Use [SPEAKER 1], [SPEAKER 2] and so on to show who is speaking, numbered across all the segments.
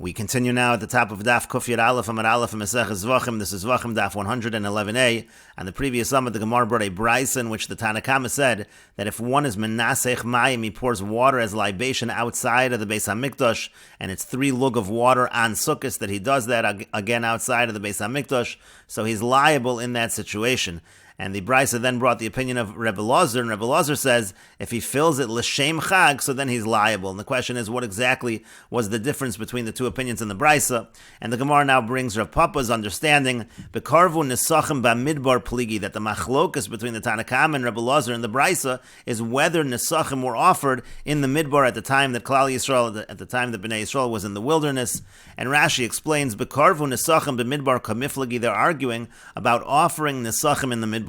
[SPEAKER 1] We continue now at the top of Daf Kufyat Aleph Amar Aleph and Meseches Zevachim. This is Zevachim Daf 111a. On the previous summit, the Gemara brought a brisa in which the Tanakama said that if one is menasech mayim, he pours water as libation outside of the Beis Hamikdash, and it's 3 lug of water on Sukkot that he does that again outside of the Beis Hamikdash, so he's liable in that situation. And the brisa then brought the opinion of Rebbe Lazar, and Rebbe Lazar says if he fills it l'shem chag, so then he's liable. And the question is, what exactly was the difference between the two opinions in the brisa? And the Gemara now brings Rav Papa's understanding, bekarvu nesachim ba'midbar pligi, that the machlokas between the Tanakam and Rebbe Lazar in the brisa is whether nesachim were offered in the midbar at the time that Klal Yisrael, at the time that Bnei Yisrael was in the wilderness. And Rashi explains, bekarvu nesachim b'midbar kamiflagi, they're arguing about offering nesachim in the midbar.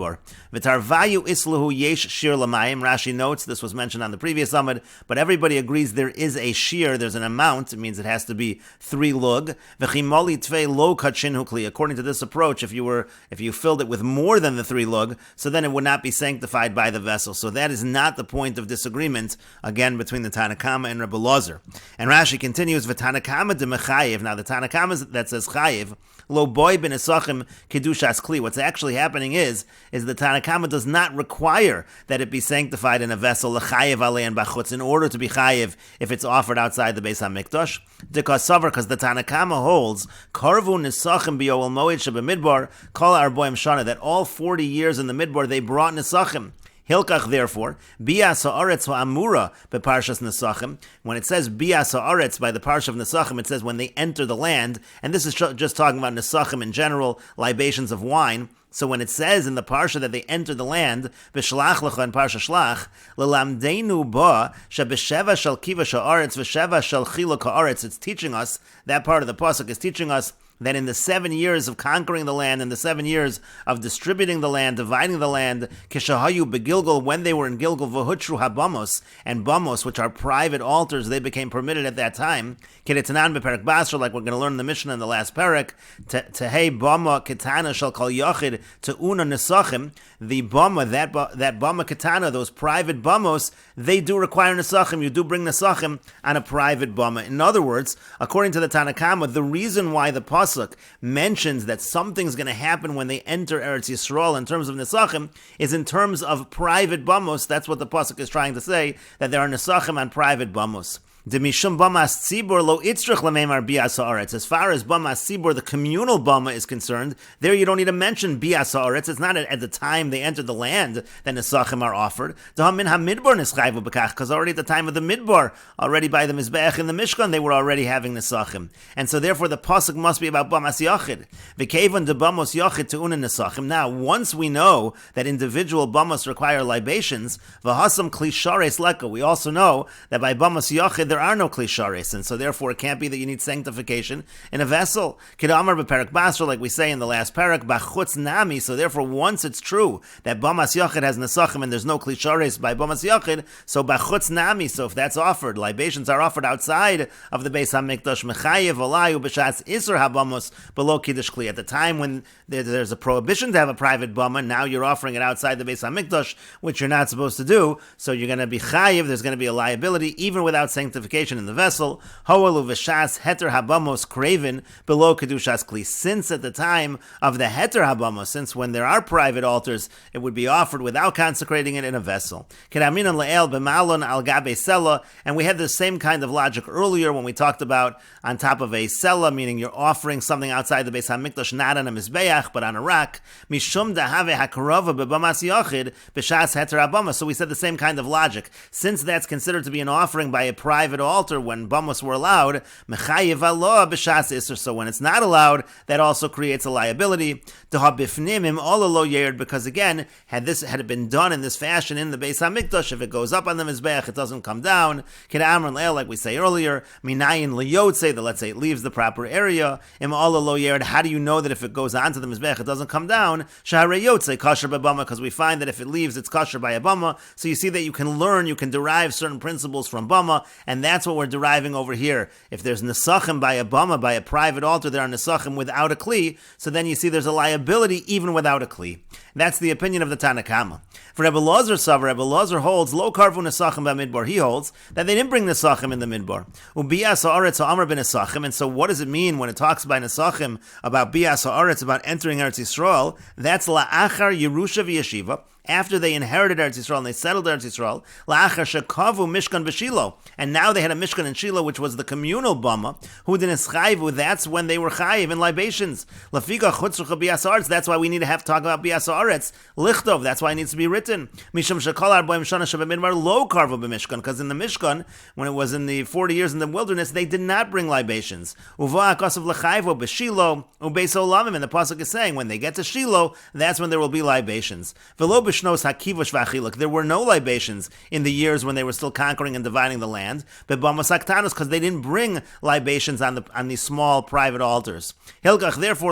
[SPEAKER 1] V'tarvayu islahu yesh shir lamayim. Rashi notes, this was mentioned on the previous summit, but everybody agrees there is a shir, there's an amount. It means it has to be 3 lug. V'chimoli tvei lo kachin hukli. According to this approach, if you filled it with more than the 3 lug, so then it would not be sanctified by the vessel. So that is not the point of disagreement, again, between the Tanakama and Rebbe Lazar. And Rashi continues, v'tanakama de mechayev. Now the Tanakama that says chayev, lo boy ben esachim kedushas kli. What's actually happening is the Tanakama does not require that it be sanctified in a vessel l'chayev alein bachutz in order to be chayev if it's offered outside the Beis Hamikdash. Because the Tanakama holds karvu nesachim b'yoel moed shebemidbar kol arboim shana, that all 40 years in the midbar they brought nesachim. Hilkach, therefore, bias haaretz ha'amura beparshas nesachim. When it says bias haaretz by the parsha of nesachim, it says when they enter the land, and this is just talking about nesachim in general, libations of wine. So when it says in the parsha that they enter the land, b'shlach lecha in parsha shlach, lelamdeinu ba shebesheva shel kiva haaretz v'sheva shel chiluk haaretz, it's teaching us, that part of the pasuk is teaching us that in the 7 years of conquering the land, and the 7 years of distributing the land, dividing the land, kishahayu begilgal, when they were in Gilgal, v'hutru habamos, and bamos, which are private altars, they became permitted at that time. Kedetanan beperek basra, like we're going to learn in the Mishnah in the last parak, tehei bama ketana shall kol yachid to una nesachim, the bama, that bama ketana, those private bamos, they do require nesachim. You do bring nesachim on a private bama. In other words, according to the Tanakama, the reason why the pasuk mentions that something's going to happen when they enter Eretz Yisrael in terms of nesachim is in terms of private bamos. That's what the pasuk is trying to say, that there are nesachim on private bamos. Demishum bamas tzibur lo itzrich lememar bias haaretz. As far as bamas tzibur, the communal bama is concerned, there you don't need to mention bias haaretz. It's not at the time they entered the land that nesachim are offered. Dahamin hamidbar neschayvu bekach, because already at the time of the midbar, already by the mizbeach in the mishkan, they were already having nesachim, and so therefore the pasuk must be about bamas yachid. V'kevan de bamos yachid te'unan nesachim. Now, once we know that individual bamos require libations, v'hasam klishares leka, we also know that by bamas yachid there are no klishares, and so therefore it can't be that you need sanctification in a vessel. Kidamar beperek basra, like we say in the last parak, bachutz nami. So therefore, once it's true that bamas yachid has nesachim and there's no klishares by bamas yachid, so bachutz nami. So if that's offered, libations are offered outside of the Beis Hamikdash, mechayev olayu b'shatz iser habamos below kiddush kli. At the time when there's a prohibition to have a private bama, now you're offering it outside the Beis Hamikdash, which you're not supposed to do. So you're going to be chayev. There's going to be a liability even without sanctification in the vessel. Hoalu v'shas heter habamos craven below kedushas kli. Since at the time of the heter habamos, since when there are private altars, it would be offered without consecrating it in a vessel. Kedaminan le'el b'malon al gabe sela, and we had the same kind of logic earlier when we talked about on top of a sela, meaning you're offering something outside the Beis Hamikdash, not on a mizbeach but on a rock. Mishum dahave hakarava bebamas yachid b'shas heter habamos. So we said the same kind of logic. Since that's considered to be an offering by a private altar when bamos were allowed, mechayev aloha b'shas iser. So when it's not allowed, that also creates a liability. Dehabifnimim olalo yered, because again, had it been done in this fashion in the Beis Hamikdash, if it goes up on the mizbeach, it doesn't come down. Kedamran le'el, like we say earlier, minayin liyotze, that let's say it leaves the proper area. Im olalo yered. How do you know that if it goes onto the mizbeach, it doesn't come down? Shahare yotze kasher b'bama, because we find that if it leaves, it's kasher by a bama. So you see that you can derive certain principles from bama, and and that's what we're deriving over here. If there's nesachim by a bama, by a private altar, there are nesachim without a kli, so then you see there's a liability even without a kli. That's the opinion of the Tanna Kama. For Rebbe Lazar Savar, Rebbe Lazar holds, lo karvu nesachim b'midbar. He holds that they didn't bring nesachim in the midbar. Ubias haaretz ha'amar b'nesachim. And so what does it mean when it talks by nesachim about bias haaretz, about entering Eretz Yisrael? That's la'achar Yerusha v'yeshiva. After they inherited Eretz Yisrael and they settled Eretz Yisrael, la'achar shekavu mishkan b'Shilo, and now they had a mishkan in Shiloh, which was the communal bama. Hu d'neschayvu, that's when they were chayiv in libations. Lafika chutzrucha bias haaretz, that's why we need to have to talk about bias haaretz. Lichtov, that's why it needs to be written. Misham shekol arboim shana shebemidbar lo karvu b'mishkan, because in the Mishkan, when it was in the 40 years in the wilderness, they did not bring libations. Uva akasav l'chayvu b'Shilo ubeis olamim, and the pasuk is saying when they get to Shiloh, that's when there will be libations. V'lo there were no libations in the years when they were still conquering and dividing the land, but because they didn't bring libations on these small private altars. Hilgach, therefore,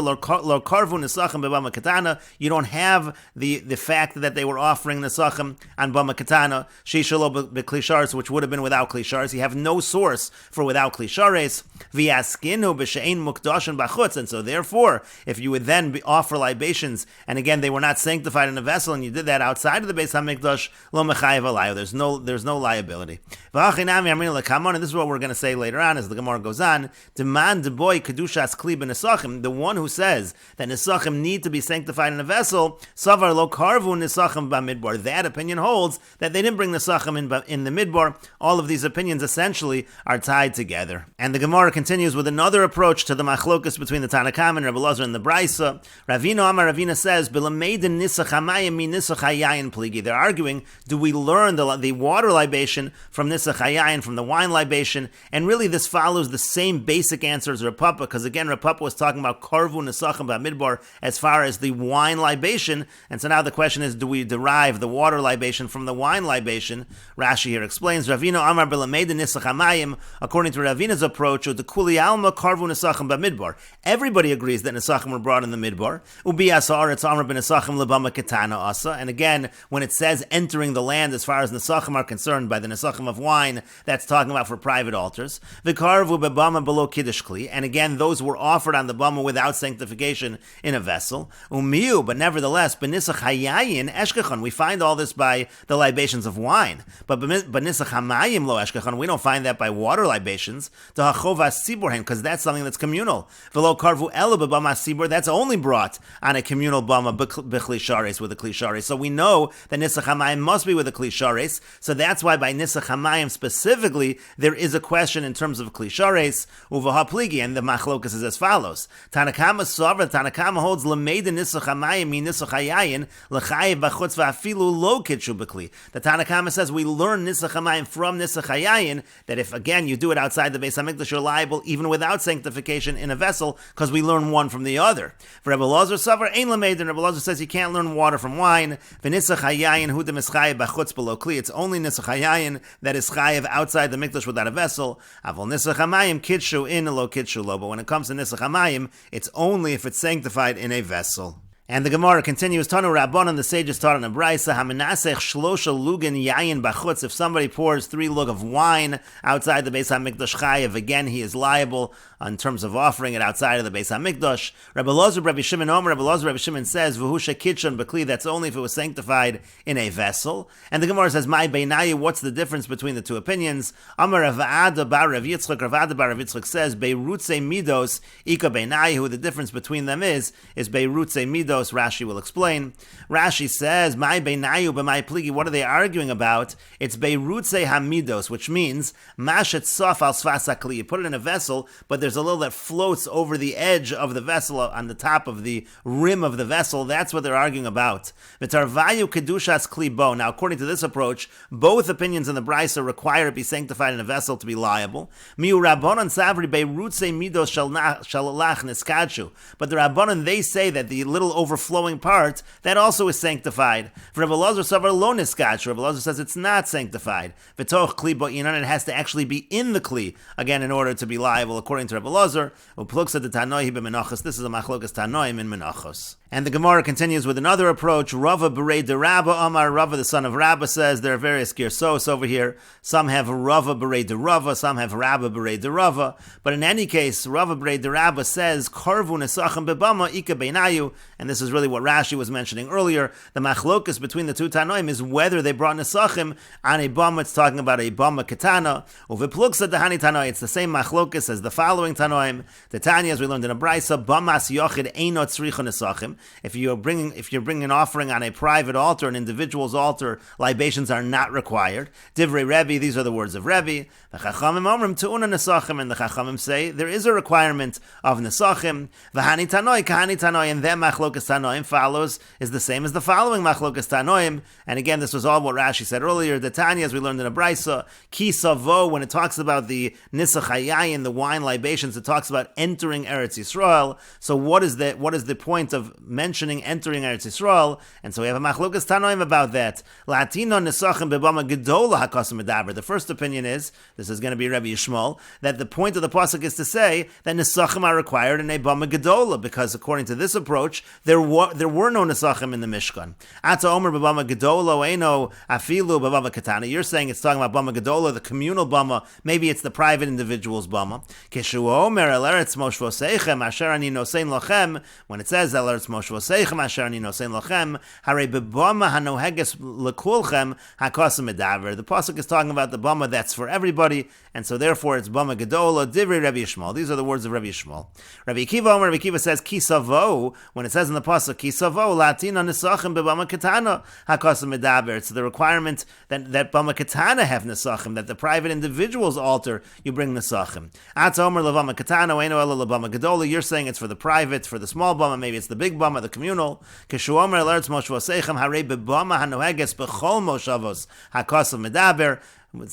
[SPEAKER 1] you don't have the fact that they were offering nesachim on bama katana, sheishalo b'klisharis, which would have been without klisharis. You have no source for without klisharis. V'yaskinu b'she'ein mukdashin b'chutz, and so therefore, if you would then offer libations, and again they were not sanctified in a vessel, and you did that outside of the Beis HaMikdash, lo mechayev alayo. There's no liability. And this is what we're going to say later on as the Gemara goes on. Demand boy kedushas kli b'nesachim. The one who says that nesachim need to be sanctified in a vessel, savar lo karvu nesachim b'midbar. That opinion holds that they didn't bring nesachim in the midbar. All of these opinions essentially are tied together. And the Gemara continues with another approach to the machlokas between the Tanna Kama and Rebbe Lazar and the Braisa. Ravina says, "B'lameidin nisach hamayim mi nisach hayayin pligi." They're arguing, do we learn the water libation from nisach hayayin, from the wine libation? And really this follows the same basic answer as Rav Papa, because again Rav Papa was talking about karvu nesachim b'midbar as far as the wine libation, and so now the question is, do we derive the water libation from the wine libation? Rashi here explains, Ravina Amar b'lameidin nisach hamayim, according to Ravina's approach, the kuli alma karvu nesachim b'midbar. Everybody agrees that nesachim were brought in the midbar. Ubiyas haaretz amar b'nesachim lebama ketana asa. And again, when it says entering the land, as far as nesachim are concerned, by the nesachim of wine, that's talking about for private altars. V'karvu b'bama below kiddush kli. And again, those were offered on the bama without sanctification in a vessel. Umiu, but nevertheless, b'nisach hayayin eshkechon. We find all this by the libations of wine. But b'nisach hamayim lo eshkechon, we don't find that by water libations. T'hachovas siborhen, because that's something that's communal. V'lo karvu ela b'bama sibor, that's only brought on a communal bama b'chli shares, with a kli shares. So we know that nisach hamayim must be with a kli shares. So that's why by nisach hamayim specifically, there is a question in terms of kli shares, uvaha pligi, and the machlokas is as follows. Tanna Kama Sover, Tanna Kama holds lameid nisach hamayim mi nisach hayayin l'chayev b'chutz v'afilu lo kitshu b'kli. The Tanna Kama says we learn nisach hamayim from nisach hayayin, that if again you do it outside the Beis HaMikdash, you're liable even without sanctification in a vessel, because we learn one from the other. For Rebbe Lazar Sover, ein lameid, and Rebbe Lazar says you can't learn water from wine. V'nisach hayayin hu demischayev b'chutz below kli. It's only nisach hayayin that is chayev outside the mikdash without a vessel. Avol nisach hamayim kitshu in lo kitshu lo. But when it comes to nisach hamayim, it's only if it's sanctified in a vessel. And the Gemara continues, Tanu Rabbanan, the sages taught in a Braisa, Hamanasech shlosha lugin yayin bachutz. If somebody pours 3 lug of wine outside the Beis HaMikdash chayev, again he is liable in terms of offering it outside of the Beis HaMikdash. Rabbi Lozer, Rabbi Shimon Omer, Rabbi Lozer, Rabbi Shimon says, V'husha kitshon b'kli, that's only if it was sanctified in a vessel. And the Gemara says, Mai beinayu, what's the difference between the two opinions? Amar Ravada bar Rav Yitzchak, Ravada bar Rav Yitzchak says, Beirutze midos, Ika beinayu, the difference between them is Beirutze midos. Rashi will explain. Rashi says, "My beinayu b'may pligi." What are they arguing about? It's beirutze hamidos, which means mashet sof al sfas hakli. You put it in a vessel, but there's a little that floats over the edge of the vessel, on the top of the rim of the vessel. That's what they're arguing about. V'tarvayu kedushas kli bo. Now, according to this approach, both opinions in the Brisa require it be sanctified in a vessel to be liable. Miu rabbanon savri beirutze midos shalach niskadshu. But the rabbanon, they say that the little overflowing part, that also is sanctified. For Rebbe Elazar Savar lo niskach. Rebbe Elazar says it's not sanctified. V'toch kli bo'inan, it has to actually be in the kli, again, in order to be liable, according to Rebbe Elazar. U'pluksa de tanoi b'menachos. This is a machlokas tanoim in menachos. And the Gemara continues with another approach. Rava berei de Rabba Amar. Rava, the son of Rabba, says there are various girsos over here. Some have Rava berei de Rava, some have Rabba berei de Rava. But in any case, Rava berei de Rabba says karvu nesachim bebama ika beinayu. And this is really what Rashi was mentioning earlier. The machlokas between the two tanoim is whether they brought nesachim on a bama. It's talking about a bama katana. Uvepluksa dehani tanoi. It's the same machlokas as the following tanoim. The Tanya, as we learned in a brisa, bamas yochid einot tzricha nesachim. If you're bringing an offering on a private altar, an individual's altar, libations are not required. Divrei Rebbe, these are the words of Rebbe. The Chachamim omrim tu'una nesachim, and the Chachamim say there is a requirement of nesachim. V'hani tanoi, kahani tanoi, and then machlokas tanoim follows is the same as the following machlokas tanoim. And again, this was all what Rashi said earlier. The Tanya, as we learned in a brisa, ki savo, when it talks about the nisach hayayin, the wine libations, it talks about entering Eretz Yisrael. So what is the point of mentioning entering Eretz Yisrael? And so we have a machlokas tanoim about that. Latino nesachim bebama gedola hakasim medaber. The first opinion is, this is going to be Rabbi Yishmael, that the point of the pasuk is to say that nesachim are required in a bama gedola, because according to this approach, there were no nesachim in the Mishkan. Ata omer bebama gedola eino afilu bebama katana. You're saying it's talking about bama gedola, the communal bama. Maybe it's the private individual's bama. Kishu omer el eretz moshvoseichem asher ani nosein lochem. When it says el eretz moshvoseichem asher ani nosein lochem, hare bebama hanoheges lekulchem hakasim medaver. The pasuk is talking about the bama that's for everybody, and so therefore it's bama gedola. Divrei Rabbi Yishmael. These are the words of Rabbi Yishmael. Rabbi Akiva says kisavo. When it says in the pasuk kisavo latina nesachim bebama katana hakasim medaber. It's the requirement that bama katana have nesachim, that the private individual's altar you bring nesachim. Ata omer levama katana eino ela levama gedola. You're saying it's for the private, for the small bama. Maybe it's the big bama, the communal. Kishu omer el eretz moshvoseichem hare bebama hanoheges bechol moshavos hakasim medaber.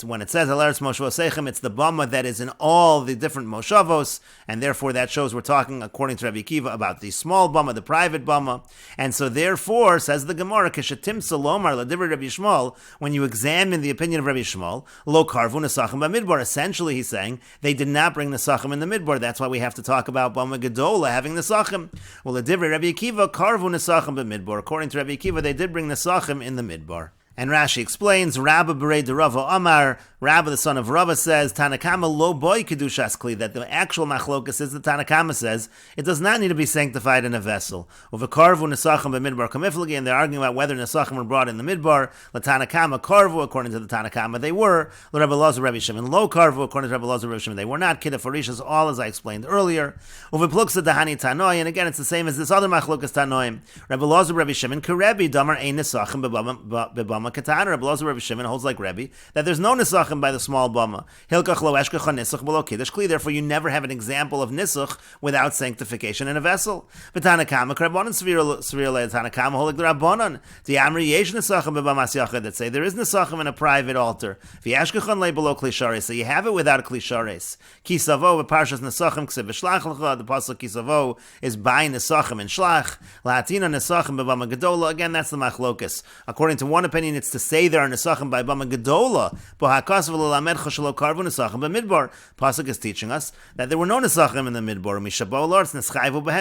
[SPEAKER 1] When it says Alaris Moshavosechem, it's the bama that is in all the different moshavos, and therefore that shows we're talking, according to Rabbi Akiva, about the small bama, the private bama. And so therefore, says the Gemara, Keshetim Salomar Ladivri Rabbi Yishmael, when you examine the opinion of Rabbi Yishmael, Lo Karvu Nesachim B'Midbar, essentially he's saying they did not bring Nesachim in the Midbar. That's why we have to talk about bama Gedola having Nesachim. Well, Ladivri Rabbi Akiva, Karvu Nesachim B'Midbar. According to Rabbi Akiva, they did bring Nesachim in the Midbar. And Rashi explains, Rabba berei de Rava Amar, Rabba the son of Rava says, Tanakama lo boy kedushas kli, that the actual machlokas is the Tanakama says, it does not need to be sanctified in a vessel. Uvekarvu nesachim b'midbar kamiflagi, and they're arguing about whether nesachim were brought in the midbar. La Tanakama karvu, according to the Tanakama, they were. La Rebbe Elazar Rebbe Shimon lo karvu, according to Rebbe Elazar Rebbe Shimon, they were not. Kiddush farishas, all as I explained earlier. Uvepluksa dahani tanoi, and again it's the same as this other machlokas tanoim. Rebbe Elazar Rebbe Shimon karebi damar ein nesachim b'bama katana. Rebbe Elazar Rebbe Shimon holds like Rebbe that there's no nesachim by the small bama. Hilkach lo eshkecha nisach below kiddush kli. Therefore, you never have an example of nisach without sanctification in a vessel. But Tanakama karabbanon svira le Tanakama hold like the rabbanon. The amri yesh nesachim bebamas yachid that say there is nesachim in a private altar. V'yashkechan le below kli shares. So you have it without a kli shares. Kisavo b'parshas nesachim k'sev v'shlach lecha. The pasuk kisavo is by nesachim and shlach. Latina nesachim bebama gedola. Again, that's the machlokas. According to one opinion, it's to say there are nesachim by bama gedola. Pasuk is teaching us that there were no nesachim in the midbar.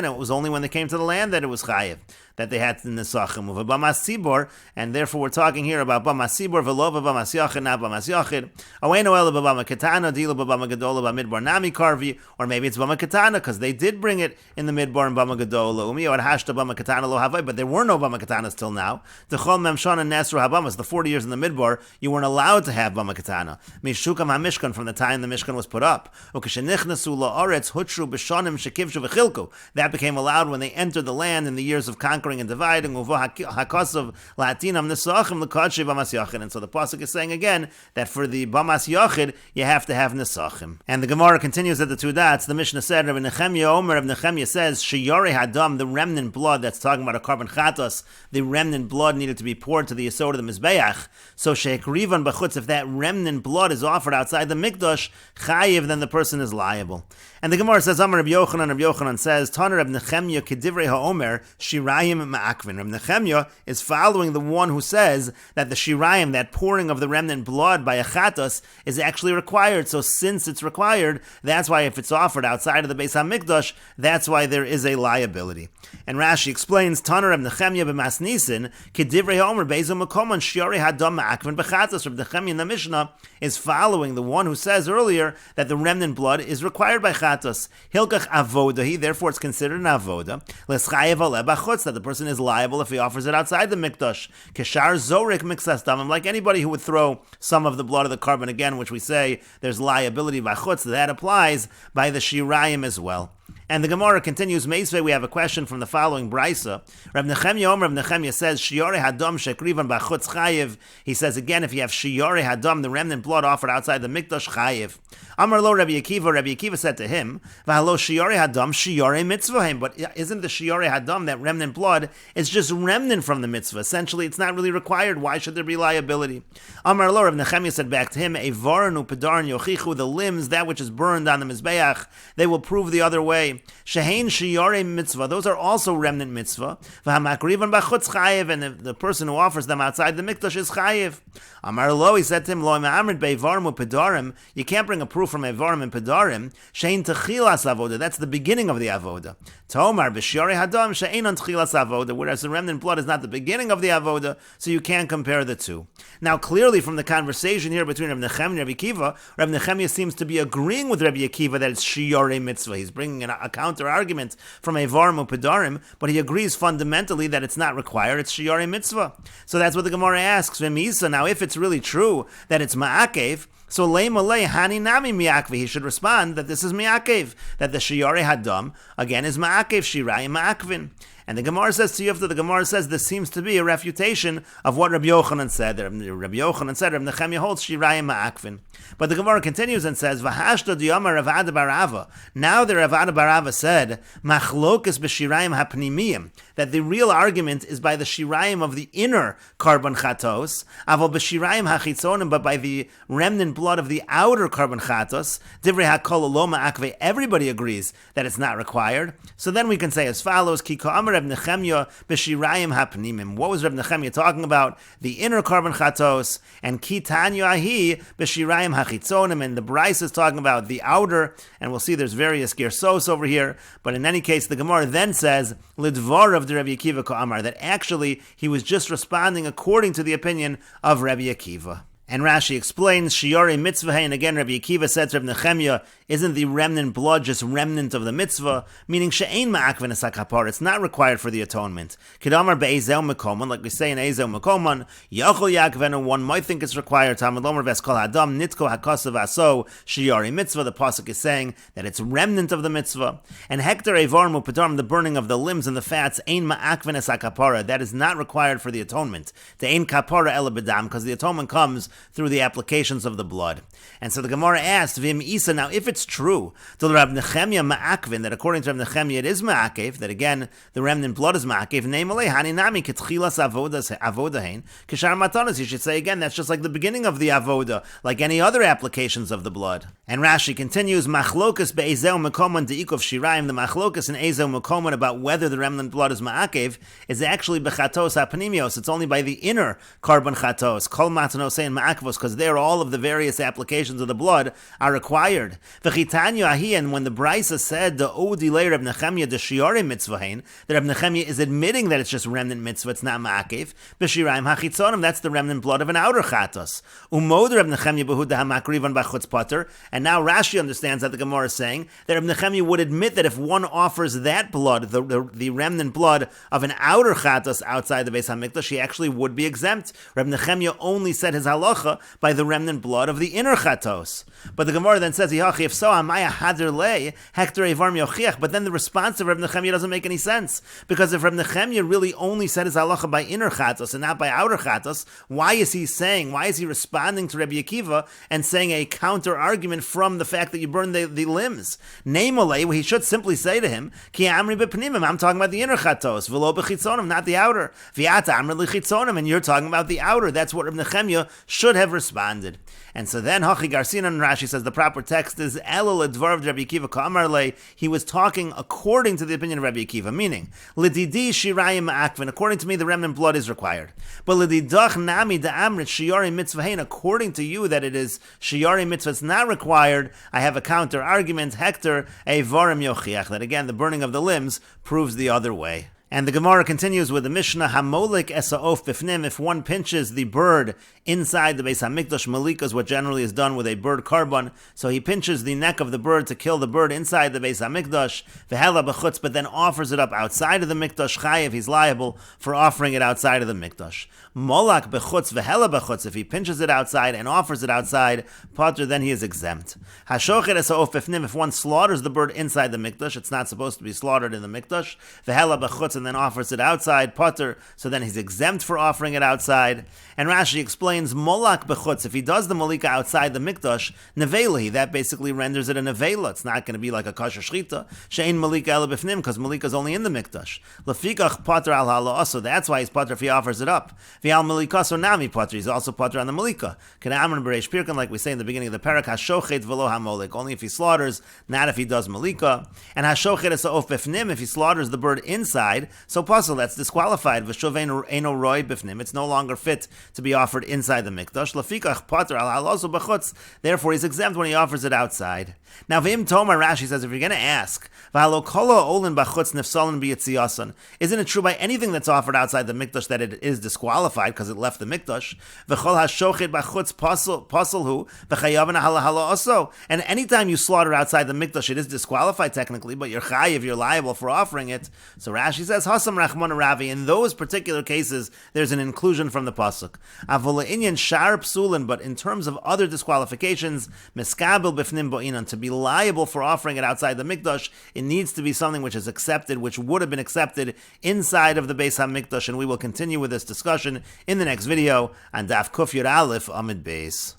[SPEAKER 1] It was only when they came to the land that it was chayiv, that they had nesachim of a bamas sibor, and therefore we're talking here about bamas sibor v'lo bamas yachid, not bamas yachid. Aweno ela b'bama katana, dila b'bama gedola b'midbar nami karvi, or maybe it's bama katana because they did bring it in the midbar and bama gedola. Umiyo ad hashta bama katana lo havai, but there were no bama katanas till now. Dechol memshana nesru habamas, the 40 years in the midbar, you weren't allowed to have bama katana. Mishukam hamishkan, from the time the Mishkan was put up. Ukeshenichnasu la'aretz hutshru b'shanim shekivshu v'chilku. That became allowed when they entered the land in the years of conquering and dividing. Uvo hakasav la'atinam nesachim l'kadshe bamas yachid. And so the pasuk is saying again that for the bamas yachid you have to have nesachim. And the Gemara continues at the two dots. The Mishnah said, Rabbi Nechemya Omer, Rabbi Nechemya says, sheyore hadam, the remnant blood, that's talking about a carbon chatos, the remnant blood needed to be poured to the yesod of the mizbeach. So sheikrivan b'chutz, if that remnant blood is offered outside the mikdash, chayiv, then the person is liable. And the Gemara says, Amar Rabbi Yochanan says, Taner Rabbi Nechemya kedivrei ha'omer, shirayim shirayim ma'akvin. Reb Nechemya is following the one who says that the shirayim, that pouring of the remnant blood by a chatos, is actually required. So since it's required, that's why if it's offered outside of the Beis HaMikdash, that's why there is a liability. And Rashi explains, Taner Reb Nechemya b'mas nisin, kedivrei ha'omer be'ezo makomon shiorei hadam ma'akvin b'chatos. Reb Nechemya in the Mishnah is following the one who says earlier that the remnant blood is required by chatos. Hilkach avodahi, therefore it's considered an avoda. L'schayev aleh b'chutz, that the person is liable if he offers it outside the mikdash. Keshar zorik miksas damim, like anybody who would throw some of the blood of the carbon, again, which we say there's liability by chutz, that applies by the shirayim as well. And the Gemara continues, Meisvei, we have a question from the following Brisa. Reb Nechemya says, Shiorei Hadam Shekrivan Bachutz Chayiv. He says again, if you have Shiorei Hadam, the remnant blood offered outside the Mikdash, Chayiv. Amar lo Rabbi Akiva said to him, V'halo Shiorei Hadam, Shiorei Mitzvahim. But isn't the Shiorei Hadam, that remnant blood, is just remnant from the mitzvah? Essentially, it's not really required. Why should there be liability? Amar lo, Reb Nechemya said back to him, Eivarnu Pedaran Yochichu, the limbs, that which is burned on the Mizbeach, they will prove the other way. Shehein shiyarei mitzvah, those are also remnant mitzvah. V'hamakrivan b'chutz chayiv, and the person who offers them outside the mikdash is chayiv. Amar lo, he said to him, lo ma'amrid be'evarim u'pedarim, you can't bring a proof from evarim and pedarim. Shehein techilas avoda, that's the beginning of the avoda. Tomar b'shiyarei hadam shehein on techilas avoda, whereas the remnant blood is not the beginning of the avoda, so you can't compare the two. Now, clearly from the conversation here between Reb Nechemya and Reb Akiva, Reb Nechemya seems to be agreeing with Rabbi Akiva that it's shiyarei mitzvah. He's bringing a counter argument from Evarim Upedarim, but he agrees fundamentally that it's not required, it's Shiyarei Mitzvah. So that's what the Gemara asks. Now, if it's really true that it's Ma'akev, so Lei Malei Hani Nami Mi'akvi, he should respond that this is Mi'akev, that the Shiyarei Hadam, again, is Ma'akev, Shirayim Ma'akvin. And the Gemara says to you, after the Gemara says this seems to be a refutation of what Rabbi Yochanan said. Rabbi Yochanan said, Rabbi Nechemya holds Shirayim Ma'akvin. But the Gemara continues and says, V'hashta diyamar Rav Ada bar Ava. Now the Rav Ada bar Ava said, Machlokas b'shirayim hapnimiyim, that the real argument is by the shirayim of the inner carbon chatos, aval b'shirayim hachitzonim, but by the remnant blood of the outer carbon chatos, divrei hakol lo ma'akve, everybody agrees that it's not required. So then we can say as follows, Ki ka'amar Reb Nechemya b'shirayim hapnimim. What was Reb Nechemya talking about? The inner carbon chatos, and Ki tanyu ahi b'shirayim hachitzonim, and the Bryce is talking about the outer, and we'll see there's various gersos over here, but in any case, the Gemara then says, Lidvar of the Rabbi Akiva Ka'amar, that actually he was just responding according to the opinion of Rabbi Akiva. And Rashi explains, Shiorei mitzvah, and again Rabbi Akiva said to Reb Nechemya, isn't the remnant blood just remnant of the mitzvah? Meaning, she'ein ma'akvin es hakapar, it's not required for the atonement. Kedamar be'ezel mekoman, like we say in ezel mekoman, yachol yakvenu, one might think it's required. Talmud lomer v'eskol hadam, nitko hakosav aso, shiorei mitzvah, the pasuk is saying that it's remnant of the mitzvah. And hektar evarmu pedarm, the burning of the limbs and the fats, ein ma'akvin es hakapara, that is not required for the atonement. The ein kapara ela bedam, because the atonement comes through the applications of the blood. And so the Gemara asked, Vim Isa, now if it's true, to Reb Nechemya ma'akvin, that according to Reb Nechemya it is ma'akev, that again, the remnant blood is ma'akev, ne'malei hani nami ketchilas avodahein, kishar matanas, you should say again, that's just like the beginning of the avoda, like any other applications of the blood. And Rashi continues, machlokas be'ezeu mekoman de'ikov shirayim, the machlokas in ezeu mekoman about whether the remnant blood is ma'akev, is actually bechatos ha'panimios, it's only by the inner carbon chatos, kol matanos and ma'akvos, because there all of the various applications of the blood are required. V'chitanyu ahi, and when the Brisa said the odilei Reb Nechemya de shiorei mitzvahin, that Reb Nechemya is admitting that it's just remnant mitzvah, it's not ma'akev. B'shirayim hachitzonim, that's the remnant blood of an outer chatos. Umod Reb Nechemya behuda hamakrivan b'chutz pater, and now Rashi understands that the Gemara is saying that Reb Nechemya would admit that if one offers that blood, the remnant blood of an outer chatos outside the Beis HaMikdash, he actually would be exempt. Reb Nechemya only said his halacha by the remnant blood of the inner chatos. But the Gemara then says, if so, amaya hader le, hektar evar miochiach. But then the response of Reb Nechemya doesn't make any sense. Because if Reb Nechemya really only said his halacha by inner chatos and not by outer chatos, why is he responding to Rabbi Akiva and saying a counter argument from the fact that you burn the limbs? Namely, he should simply say to him, Ki amri b'pnimim, I'm talking about the inner chatos, v'lo b'chitzonim, not the outer. V'yata amri l'chitzonim, and you're talking about the outer. That's what Reb Nechemya should should have responded. And so then Hachi Garsinan Rashi says the proper text is Elul Dvar Rabbi Akiva Ka'amarle. He was talking according to the opinion of Rabbi Akiva, meaning Lididi Shirayim Ma'akvin. According to me, the remnant blood is required. But Lididach Nami Da'amrit Shiyari Mitzvahin. According to you, that it is Shiyari Mitzvah is not required. I have a counter argument. Hector Eivarim Yochiach. That again, the burning of the limbs proves the other way. And the Gemara continues with the Mishnah, Hamolik Esa'of Bifnim, if one pinches the bird inside the Beis HaMikdash, Malika is what generally is done with a bird carbon, so he pinches the neck of the bird to kill the bird inside the Beis HaMikdash, Vehela B'chutz, but then offers it up outside of the Mikdash, Chayev, he's liable for offering it outside of the Mikdash. Molak B'chutz, Vehela B'chutz, if he pinches it outside and offers it outside, Potter, then he is exempt. Hashochet Esa'of Bifnim, if one slaughters the bird inside the Mikdash, it's not supposed to be slaughtered in the Mikdash, Vehela B'chutz, and then offers it outside, Potter, so then he's exempt for offering it outside. And Rashi explains, Molak bechutz, if he does the malika outside the mikdash, nevelahi, that basically renders it a nevela. It's not going to be like a kosher shchita. Shein malika ela bifnim, because malika is only in the mikdash. Lefikach Potter al hala, so that's why he's Potter if he offers it up. V'al malika so nami Potter, he's also Potter on the malika. K'na'amran b'reish pirkan, like we say in the beginning of the parak, hashochet v'lo hamolik, only if he slaughters, not if he does malika. And hashochet es ha'of bifnim, if he slaughters the bird inside, so puzzle, that's disqualified. V'shuv eino roi bifnim. It's no longer fit to be offered inside the mikdash. Lafikach Potter al halosu b'chutz. Therefore, he's exempt when he offers it outside. Now, V'im Tomar, Rashi says, if you're going to ask, V'halo kolo olin b'chutz nifsalin b'yitziyasan, isn't it true by anything that's offered outside the mikdash that it is disqualified because it left the mikdash? V'chol hashochet b'chutz pasulhu v'chayavan halahala also. And anytime you slaughter outside the mikdash, it is disqualified technically, but you're chayiv, you're liable for offering it. So Rashi says, Hasam Rachman Ravi. In those particular cases, there's an inclusion from the pasuk. Avola inyan shar psulin, but in terms of other disqualifications, meskabel bifnim bo'inan, to be liable for offering it outside the mikdash, it needs to be something which is accepted, which would have been accepted inside of the Beis HaMikdash, and we will continue with this discussion in the next video on Daf Kuf Yud Aleph Amid Beis.